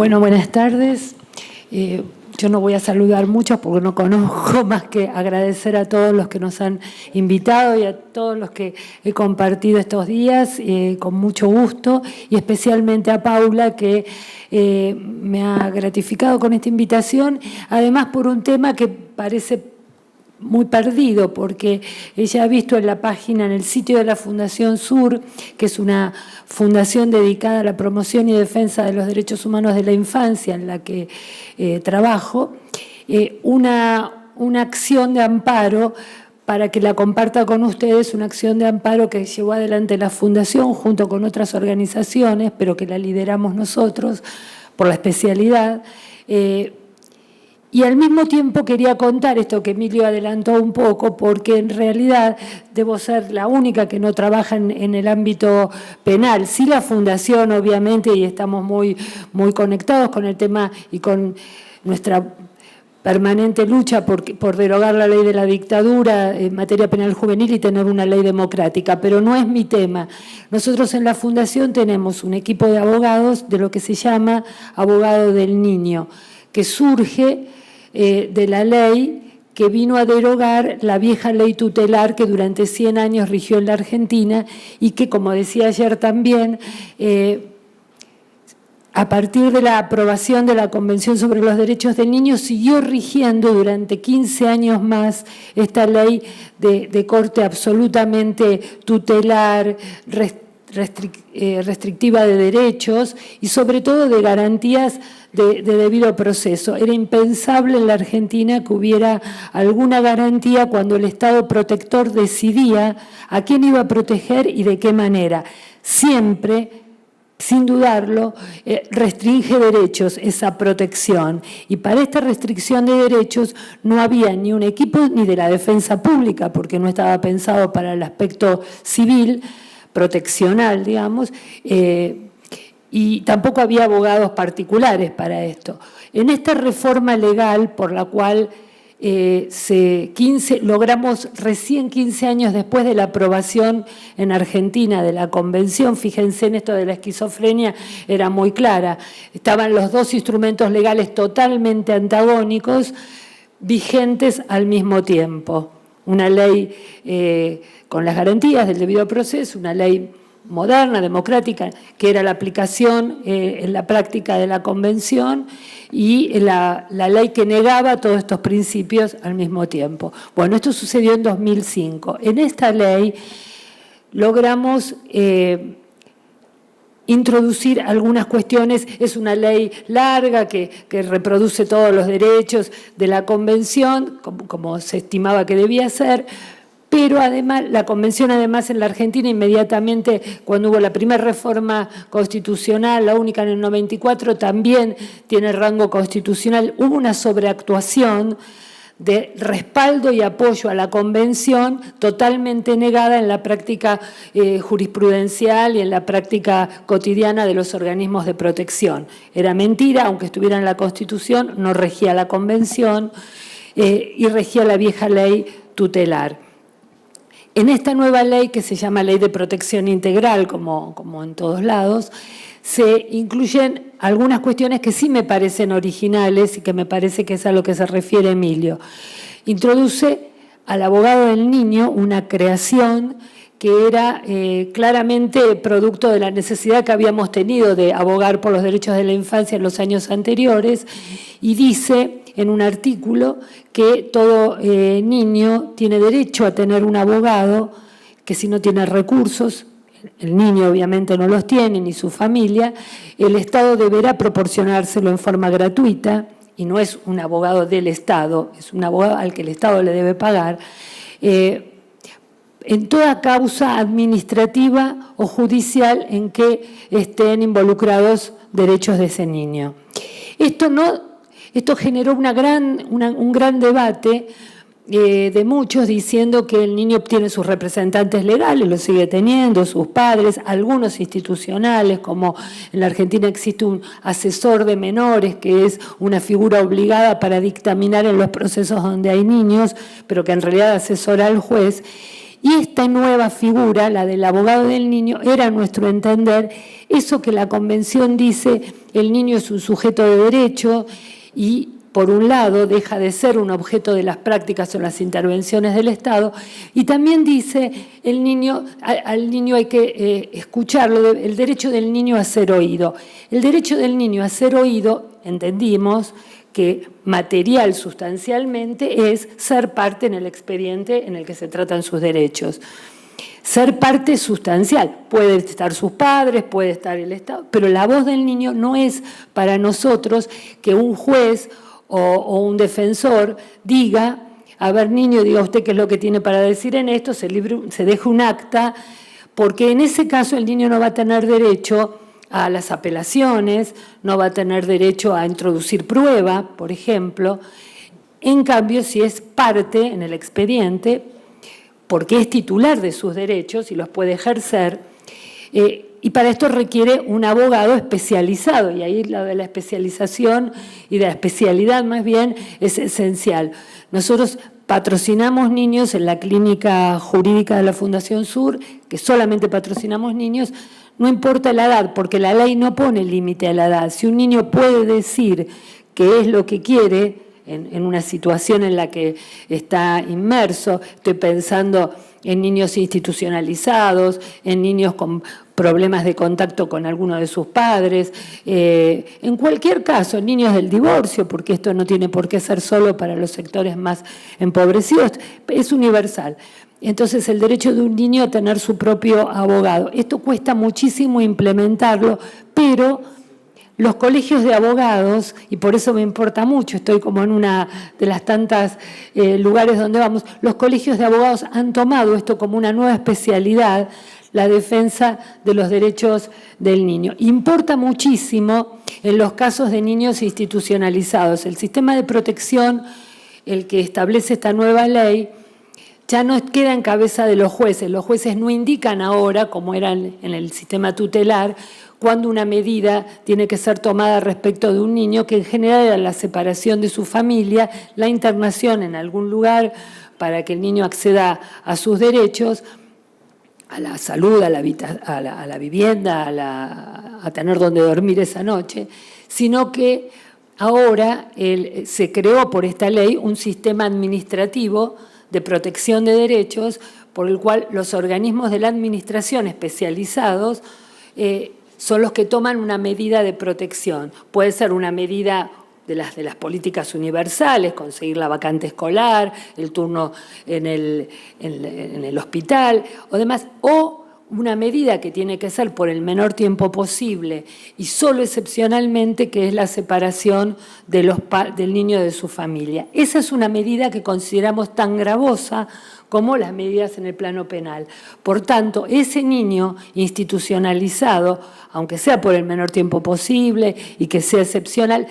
Bueno, buenas tardes. Yo no voy a saludar mucho porque no conozco más que agradecer a todos los que nos han invitado y a todos los que he compartido estos días con mucho gusto, y especialmente a Paula, que me ha gratificado con esta invitación, además por un tema que parece muy perdido, porque ella ha visto en la página, en el sitio de la Fundación Sur, que es una fundación dedicada a la promoción y defensa de los derechos humanos de la infancia, en la que trabajo, una acción de amparo para que la comparta con ustedes, una acción de amparo que llevó adelante la Fundación junto con otras organizaciones, pero que la lideramos nosotros por la especialidad. Y al mismo tiempo quería contar esto que Emilio adelantó un poco, porque en realidad debo ser la única que no trabaja en el ámbito penal. Sí, la Fundación, obviamente, y estamos muy conectados con el tema y con nuestra permanente lucha por derogar la ley de la dictadura en materia penal juvenil y tener una ley democrática, pero no es mi tema. Nosotros en la Fundación tenemos un equipo de abogados de lo que se llama Abogado del Niño, que surge de la ley que vino a derogar la vieja ley tutelar que durante 100 años rigió en la Argentina y que, como decía ayer también, a partir de la aprobación de la Convención sobre los Derechos del Niño, siguió rigiendo durante 15 años más esta ley de corte absolutamente tutelar, restrictiva de derechos y sobre todo de garantías de debido proceso. Era impensable en la Argentina que hubiera alguna garantía cuando el Estado protector decidía a quién iba a proteger y de qué manera. Siempre, sin dudarlo, restringe derechos esa protección. Y para esta restricción de derechos no había ni un equipo ni de la defensa pública, porque no estaba pensado para el aspecto civil, proteccional, digamos, y tampoco había abogados particulares para esto. En esta reforma legal por la cual logramos recién 15 años después de la aprobación en Argentina de la Convención, fíjense en esto de la esquizofrenia, era muy clara, estaban los dos instrumentos legales totalmente antagónicos, vigentes al mismo tiempo. Una ley con las garantías del debido proceso, una ley moderna, democrática, que era la aplicación en la práctica de la Convención, y la ley que negaba todos estos principios al mismo tiempo. Bueno, esto sucedió en 2005. En esta ley logramos introducir algunas cuestiones. Es una ley larga que reproduce todos los derechos de la Convención, como se estimaba que debía ser, pero además, la Convención además en la Argentina inmediatamente cuando hubo la primera reforma constitucional, la única en el 94, también tiene rango constitucional. Hubo una sobreactuación de respaldo y apoyo a la Convención totalmente negada en la práctica jurisprudencial y en la práctica cotidiana de los organismos de protección. Era mentira, aunque estuviera en la Constitución, no regía la Convención y regía la vieja ley tutelar. En esta nueva ley, que se llama Ley de Protección Integral, como en todos lados, se incluyen algunas cuestiones que sí me parecen originales y que me parece que es a lo que se refiere Emilio. Introduce al abogado del niño una creación que era claramente producto de la necesidad que habíamos tenido de abogar por los derechos de la infancia en los años anteriores, y dice en un artículo que todo niño tiene derecho a tener un abogado, que si no tiene recursos, el niño obviamente no los tiene, ni su familia, el Estado deberá proporcionárselo en forma gratuita, y no es un abogado del Estado, es un abogado al que el Estado le debe pagar, en toda causa administrativa o judicial en que estén involucrados derechos de ese niño. Esto generó un gran debate de muchos diciendo que el niño obtiene sus representantes legales, lo sigue teniendo, sus padres, algunos institucionales, como en la Argentina existe un asesor de menores, que es una figura obligada para dictaminar en los procesos donde hay niños, pero que en realidad asesora al juez. Y esta nueva figura, la del abogado del niño, era, a nuestro entender, eso que la Convención dice, el niño es un sujeto de derecho y, por un lado, deja de ser un objeto de las prácticas o las intervenciones del Estado, y también dice, al niño hay que escucharlo, el derecho del niño a ser oído. El derecho del niño a ser oído, entendimos, que material sustancialmente es ser parte en el expediente en el que se tratan sus derechos. Ser parte sustancial, puede estar sus padres, puede estar el Estado, pero la voz del niño no es para nosotros que un juez o un defensor diga, a ver niño, diga usted qué es lo que tiene para decir en esto, se deje un acta, porque en ese caso el niño no va a tener derecho a las apelaciones, no va a tener derecho a introducir prueba, por ejemplo. En cambio, si es parte en el expediente, porque es titular de sus derechos y los puede ejercer, y para esto requiere un abogado especializado, y ahí la de la especialización y de la especialidad más bien es esencial. Nosotros patrocinamos niños en la clínica jurídica de la Fundación Sur, que solamente patrocinamos niños. No importa la edad, porque la ley no pone límite a la edad. Si un niño puede decir qué es lo que quiere en una situación en la que está inmerso, estoy pensando en niños institucionalizados, en niños con problemas de contacto con alguno de sus padres, en cualquier caso, en niños del divorcio, porque esto no tiene por qué ser solo para los sectores más empobrecidos, es universal. Entonces, el derecho de un niño a tener su propio abogado. Esto cuesta muchísimo implementarlo, pero los colegios de abogados, y por eso me importa mucho, estoy como en una de las tantas lugares donde vamos, los colegios de abogados han tomado esto como una nueva especialidad, la defensa de los derechos del niño. Importa muchísimo en los casos de niños institucionalizados. El sistema de protección, el que establece esta nueva ley, ya no queda en cabeza de los jueces. Los jueces no indican ahora, como era en el sistema tutelar, cuándo una medida tiene que ser tomada respecto de un niño, que en general era la separación de su familia, la internación en algún lugar para que el niño acceda a sus derechos, a la salud, a la vivienda, a tener donde dormir esa noche, sino que ahora se creó por esta ley un sistema administrativo de protección de derechos, por el cual los organismos de la administración especializados son los que toman una medida de protección. Puede ser una medida de las políticas universales, conseguir la vacante escolar, el turno en el hospital o demás, o una medida que tiene que ser por el menor tiempo posible y solo excepcionalmente, que es la separación del niño de su familia. Esa es una medida que consideramos tan gravosa como las medidas en el plano penal. Por tanto, ese niño institucionalizado, aunque sea por el menor tiempo posible y que sea excepcional,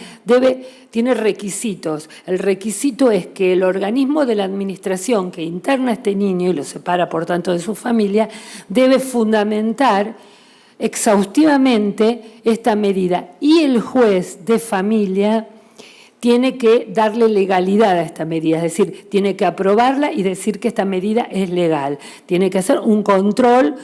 tiene requisitos. El requisito es que el organismo de la administración que interna a este niño y lo separa, por tanto, de su familia, debe fundamentar exhaustivamente esta medida. Y el juez de familia tiene que darle legalidad a esta medida, es decir, tiene que aprobarla y decir que esta medida es legal. Tiene que hacer un control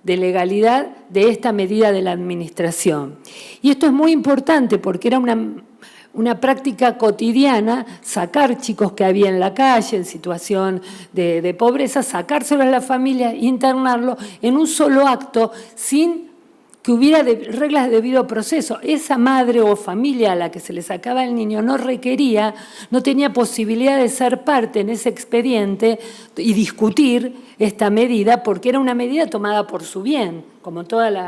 de legalidad de esta medida de la administración. Y esto es muy importante porque era una práctica cotidiana, sacar chicos que había en la calle en situación de pobreza, sacárselos a la familia, internarlo en un solo acto sin que hubiera reglas de debido proceso. Esa madre o familia a la que se le sacaba el niño no tenía posibilidad de ser parte en ese expediente y discutir esta medida, porque era una medida tomada por su bien, como todo el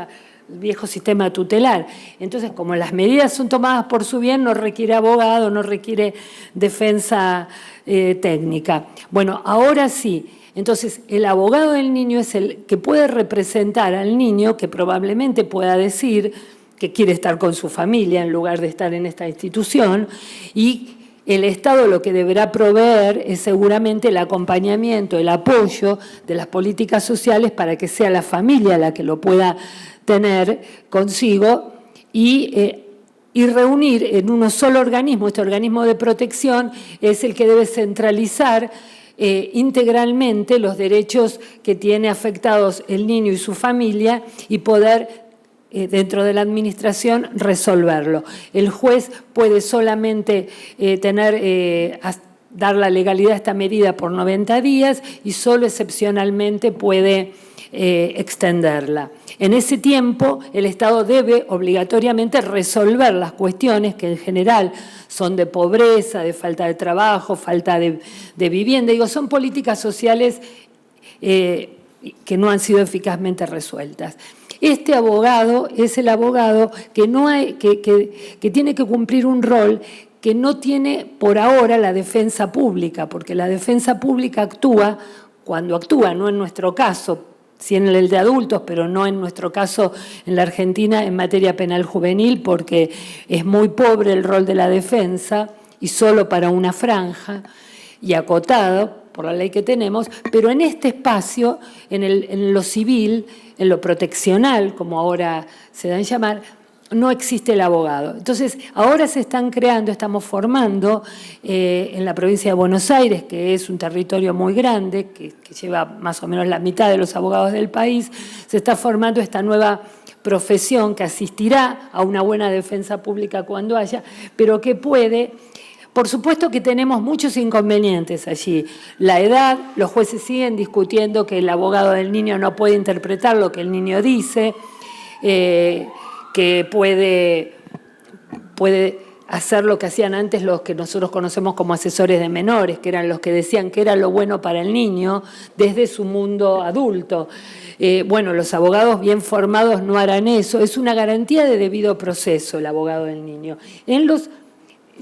viejo sistema tutelar. Entonces, como las medidas son tomadas por su bien, no requiere abogado, no requiere defensa técnica. Bueno, ahora sí. Entonces, el abogado del niño es el que puede representar al niño, que probablemente pueda decir que quiere estar con su familia en lugar de estar en esta institución, y el Estado lo que deberá proveer es seguramente el acompañamiento, el apoyo de las políticas sociales para que sea la familia la que lo pueda tener consigo y reunir en uno solo organismo. Este organismo de protección es el que debe centralizar integralmente los derechos que tiene afectados el niño y su familia y poder dentro de la administración resolverlo. El juez puede solamente dar la legalidad a esta medida por 90 días y solo excepcionalmente puede extenderla. En ese tiempo, el Estado debe obligatoriamente resolver las cuestiones que en general son de pobreza, de falta de trabajo, falta de vivienda. Digo, son políticas sociales que no han sido eficazmente resueltas. Este abogado es el abogado que tiene que cumplir un rol que no tiene por ahora la defensa pública, porque la defensa pública actúa cuando actúa, no en nuestro caso, sí en el de adultos, pero no en nuestro caso en la Argentina en materia penal juvenil, porque es muy pobre el rol de la defensa y solo para una franja y acotado por la ley que tenemos, pero en este espacio, en lo civil, en lo proteccional, como ahora se da en llamar, no existe el abogado. Entonces, ahora se están creando, estamos formando en la provincia de Buenos Aires, que es un territorio muy grande, que lleva más o menos la mitad de los abogados del país, se está formando esta nueva profesión que asistirá a una buena defensa pública cuando haya, pero que puede... Por supuesto que tenemos muchos inconvenientes allí. La edad, los jueces siguen discutiendo que el abogado del niño no puede interpretar lo que el niño dice, que puede hacer lo que hacían antes los que nosotros conocemos como asesores de menores, que eran los que decían que era lo bueno para el niño desde su mundo adulto. Bueno, los abogados bien formados no harán eso. Es una garantía de debido proceso el abogado del niño.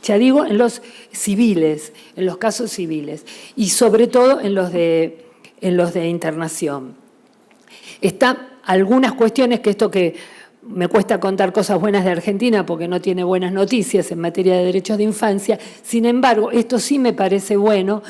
Ya digo, en los civiles, en los casos civiles, y sobre todo en los de internación. Están algunas cuestiones que me cuesta contar cosas buenas de Argentina porque no tiene buenas noticias en materia de derechos de infancia, sin embargo, esto sí me parece bueno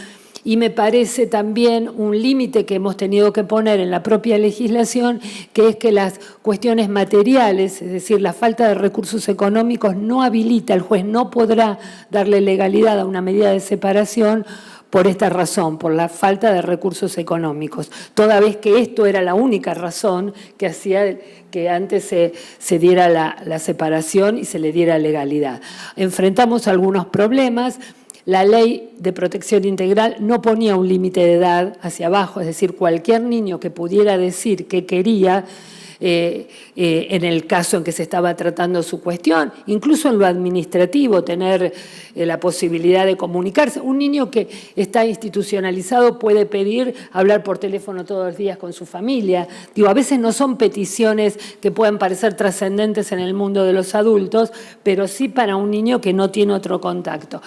y me parece también un límite que hemos tenido que poner en la propia legislación, que es que las cuestiones materiales, es decir, la falta de recursos económicos no habilita, el juez no podrá darle legalidad a una medida de separación por esta razón, por la falta de recursos económicos, toda vez que esto era la única razón que hacía que antes se diera la separación y se le diera legalidad. Enfrentamos algunos problemas. La ley de protección integral no ponía un límite de edad hacia abajo, es decir, cualquier niño que pudiera decir que quería, en el caso en que se estaba tratando su cuestión, incluso en lo administrativo, tener la posibilidad de comunicarse. Un niño que está institucionalizado puede pedir hablar por teléfono todos los días con su familia. Digo, a veces no son peticiones que puedan parecer trascendentes en el mundo de los adultos, pero sí para un niño que no tiene otro contacto.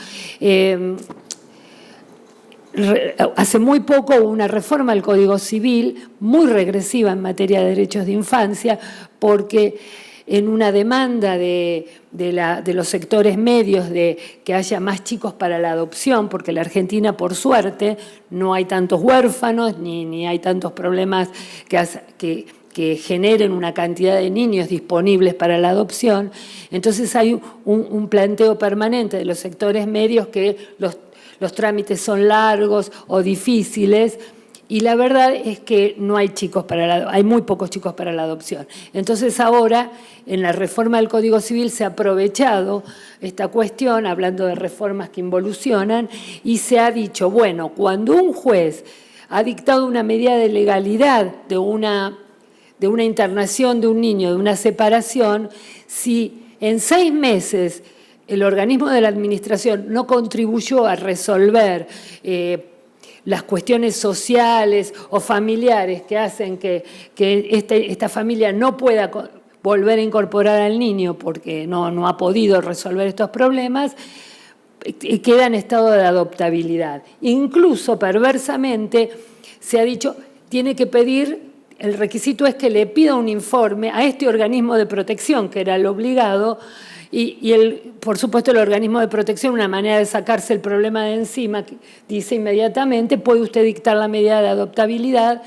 Hace muy poco hubo una reforma al Código Civil muy regresiva en materia de derechos de infancia, porque en una demanda de los sectores medios de que haya más chicos para la adopción, porque en la Argentina, por suerte, no hay tantos huérfanos ni hay tantos problemas que generen una cantidad de niños disponibles para la adopción. Entonces hay un planteo permanente de los sectores medios que los trámites son largos o difíciles, y la verdad es que no hay hay muy pocos chicos para la adopción. Entonces ahora, en la reforma del Código Civil se ha aprovechado esta cuestión, hablando de reformas que involucionan, y se ha dicho, bueno, cuando un juez ha dictado una medida de legalidad de una internación de un niño, de una separación, si en 6 meses el organismo de la administración no contribuyó a resolver las cuestiones sociales o familiares que hacen que esta familia no pueda volver a incorporar al niño porque no ha podido resolver estos problemas, queda en estado de adoptabilidad. Incluso, perversamente, se ha dicho, tiene que pedir, el requisito es que le pida un informe a este organismo de protección, que era el obligado, y por supuesto el organismo de protección, una manera de sacarse el problema de encima, dice inmediatamente, puede usted dictar la medida de adoptabilidad,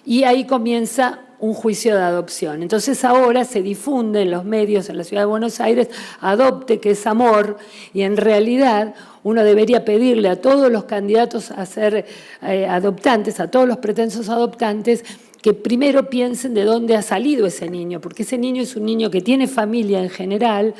y ahí comienza un juicio de adopción. Entonces ahora se difunde en los medios en la Ciudad de Buenos Aires, adopte, que es amor, y en realidad uno debería pedirle a todos los candidatos a ser adoptantes, a todos los pretensos adoptantes, que primero piensen de dónde ha salido ese niño, porque ese niño es un niño que tiene familia en general.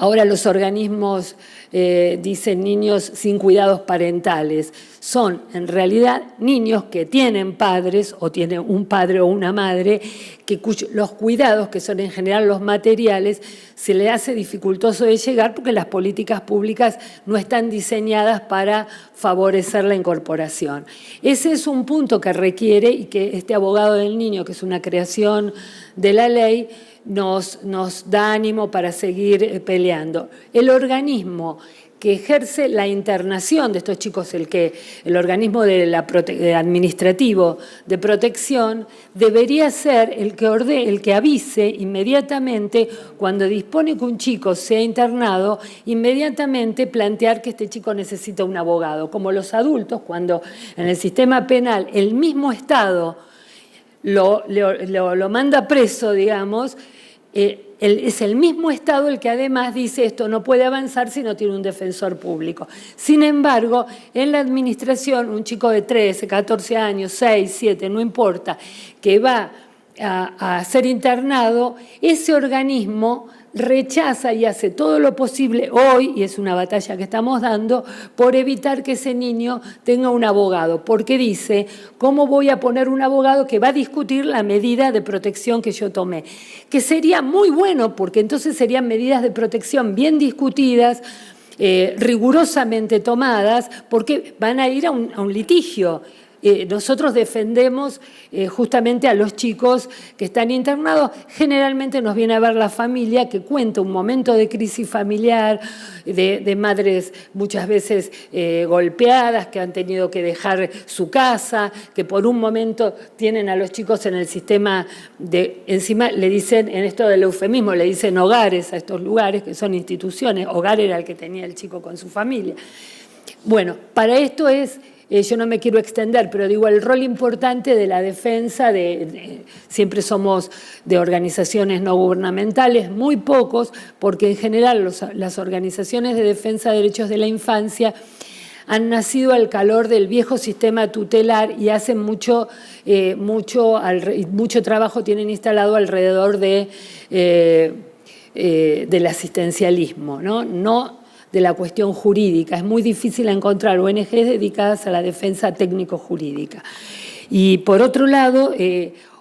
Ahora los organismos dicen niños sin cuidados parentales. Son en realidad niños que tienen padres o tienen un padre o una madre, que los cuidados, que son en general los materiales, se le hace dificultoso de llegar porque las políticas públicas no están diseñadas para favorecer la incorporación. Ese es un punto que requiere, y que este abogado del niño, que es una creación de la ley, nos da ánimo para seguir peleando. El organismo que ejerce la internación de estos chicos, el organismo administrativo de protección, debería ser el que avise inmediatamente cuando dispone que un chico sea internado, inmediatamente plantear que este chico necesita un abogado. Como los adultos, cuando en el sistema penal el mismo Estado lo manda preso, digamos, es el mismo Estado el que además dice esto no puede avanzar si no tiene un defensor público. Sin embargo, en la administración, un chico de 13, 14 años, 6, 7, no importa, que va a ser internado, ese organismo rechaza y hace todo lo posible hoy, y es una batalla que estamos dando, por evitar que ese niño tenga un abogado, porque dice, ¿cómo voy a poner un abogado que va a discutir la medida de protección que yo tomé? Que sería muy bueno, porque entonces serían medidas de protección bien discutidas, rigurosamente tomadas, porque van a ir a un litigio. Nosotros defendemos justamente a los chicos que están internados. Generalmente nos viene a ver la familia que cuenta un momento de crisis familiar, de madres muchas veces golpeadas, que han tenido que dejar su casa, que por un momento tienen a los chicos en el sistema encima le dicen, en esto del eufemismo, le dicen hogares a estos lugares, que son instituciones. Hogar era el que tenía el chico con su familia. Bueno, para esto yo no me quiero extender, pero digo, el rol importante de la defensa, siempre somos de organizaciones no gubernamentales, muy pocos, porque en general las organizaciones de defensa de derechos de la infancia han nacido al calor del viejo sistema tutelar y hacen mucho trabajo tienen instalado alrededor del asistencialismo, no de la cuestión jurídica. Es muy difícil encontrar ONGs dedicadas a la defensa técnico-jurídica. Y por otro lado,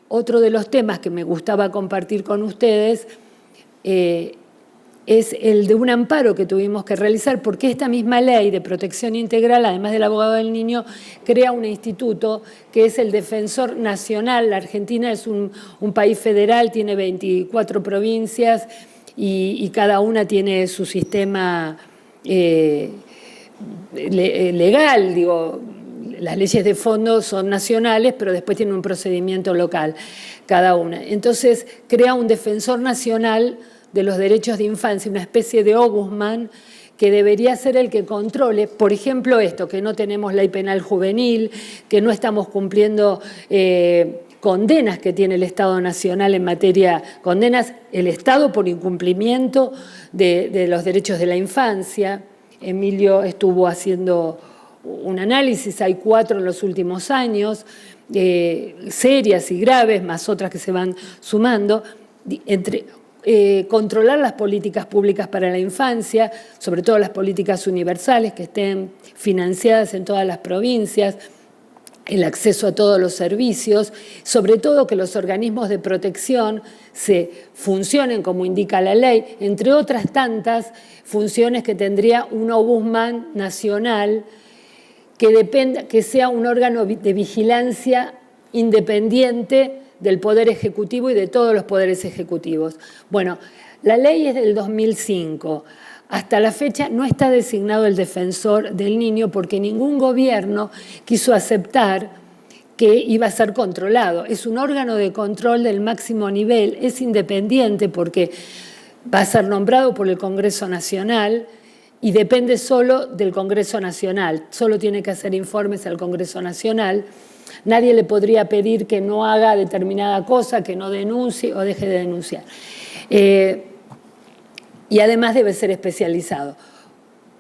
otro de los temas que me gustaba compartir con ustedes es el de un amparo que tuvimos que realizar, porque esta misma ley de protección integral, además del abogado del niño, crea un instituto que es el Defensor Nacional. La Argentina es un país federal, tiene 24 provincias y cada una tiene su sistema legal, digo, las leyes de fondo son nacionales, pero después tienen un procedimiento local cada una. Entonces crea un defensor nacional de los derechos de infancia, una especie de ombudsman que debería ser el que controle, por ejemplo, esto, que no tenemos ley penal juvenil, que no estamos cumpliendo condenas que tiene el Estado Nacional en materia, condenas el Estado por incumplimiento de los derechos de la infancia. Emilio estuvo haciendo un análisis, hay 4 en los últimos años, serias y graves, más otras que se van sumando, controlar las políticas públicas para la infancia, sobre todo las políticas universales que estén financiadas en todas las provincias, el acceso a todos los servicios, sobre todo que los organismos de protección funcionen como indica la ley, entre otras tantas funciones que tendría un ombudsman nacional que sea un órgano de vigilancia independiente del Poder Ejecutivo y de todos los poderes ejecutivos. Bueno, la ley es del 2005. Hasta la fecha no está designado el defensor del niño porque ningún gobierno quiso aceptar que iba a ser controlado. Es un órgano de control del máximo nivel, es independiente porque va a ser nombrado por el Congreso Nacional y depende solo del Congreso Nacional, solo tiene que hacer informes al Congreso Nacional. Nadie le podría pedir que no haga determinada cosa, que no denuncie o deje de denunciar. Y además debe ser especializado.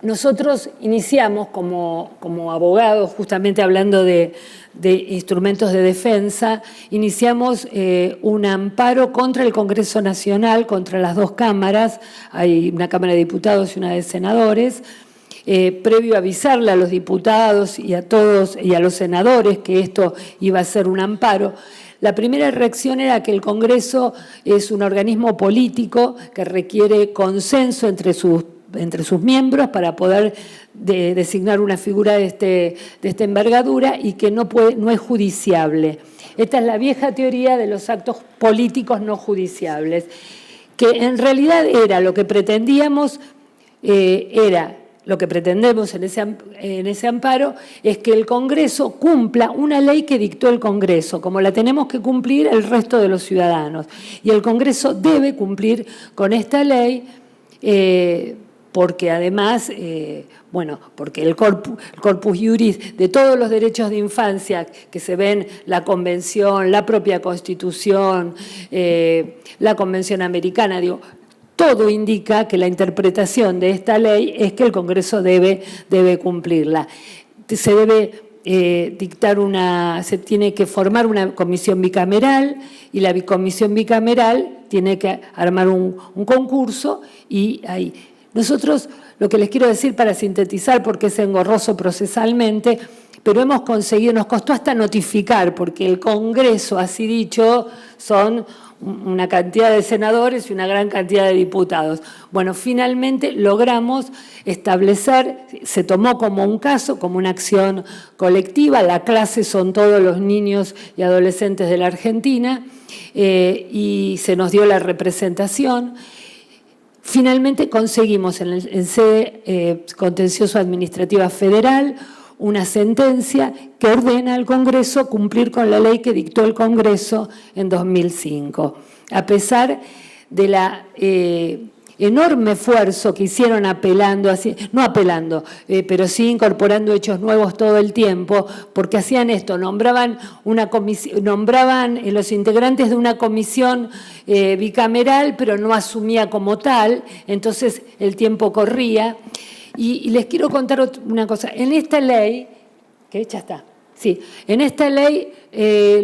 Nosotros iniciamos como abogados, justamente hablando de instrumentos de defensa, iniciamos un amparo contra el Congreso Nacional, contra las dos cámaras, hay una Cámara de Diputados y una de Senadores, previo a avisarle a los diputados y a todos y a los senadores que esto iba a ser un amparo. La primera reacción era que el Congreso es un organismo político que requiere consenso entre sus miembros para poder designar una figura de esta envergadura y que no es judiciable. Esta es la vieja teoría de los actos políticos no judiciables, que en realidad era lo que pretendíamos, lo que pretendemos en ese amparo es que el Congreso cumpla una ley que dictó el Congreso, como la tenemos que cumplir el resto de los ciudadanos. Y el Congreso debe cumplir con esta ley porque además, porque el corpus juris de todos los derechos de infancia que se ven, la Convención, la propia Constitución, la Convención Americana, todo indica que la interpretación de esta ley es que el Congreso debe cumplirla. Se debe se tiene que formar una comisión bicameral y la comisión bicameral tiene que armar un concurso y ahí. Nosotros, lo que les quiero decir para sintetizar, porque es engorroso procesalmente, pero hemos conseguido, nos costó hasta notificar, porque el Congreso, así dicho, son una cantidad de senadores y una gran cantidad de diputados. Bueno, finalmente logramos establecer, se tomó como un caso, como una acción colectiva, la clase son todos los niños y adolescentes de la Argentina, y se nos dio la representación. Finalmente conseguimos en sede contencioso administrativa federal una sentencia que ordena al Congreso cumplir con la ley que dictó el Congreso en 2005. A pesar de la enorme esfuerzo que hicieron pero sí incorporando hechos nuevos todo el tiempo, porque hacían esto, nombraban los integrantes de una comisión bicameral, pero no asumía como tal, entonces el tiempo corría. Y les quiero contar una cosa. En esta ley, que ya está, sí, en esta ley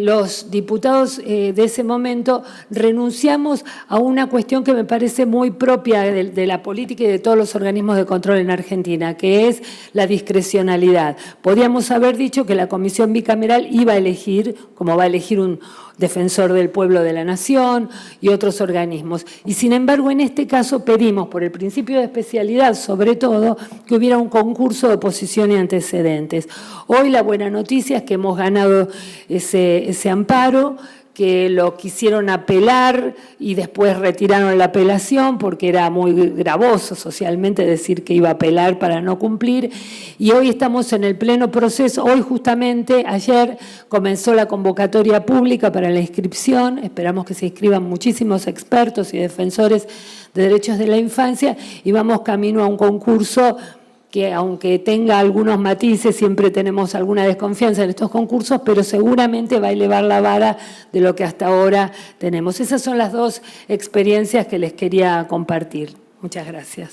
los diputados de ese momento renunciamos a una cuestión que me parece muy propia de la política y de todos los organismos de control en Argentina, que es la discrecionalidad. Podíamos haber dicho que la comisión bicameral iba a elegir, como va a elegir un defensor del pueblo de la nación y otros organismos. Y sin embargo, en este caso pedimos, por el principio de especialidad sobre todo, que hubiera un concurso de oposición y antecedentes. Hoy la buena noticia es que hemos ganado ese amparo, que lo quisieron apelar y después retiraron la apelación porque era muy gravoso socialmente decir que iba a apelar para no cumplir. Y hoy estamos en el pleno proceso. Hoy justamente, ayer, comenzó la convocatoria pública para la inscripción. Esperamos que se inscriban muchísimos expertos y defensores de derechos de la infancia y vamos camino a un concurso que aunque tenga algunos matices, siempre tenemos alguna desconfianza en estos concursos, pero seguramente va a elevar la vara de lo que hasta ahora tenemos. Esas son las dos experiencias que les quería compartir. Muchas gracias.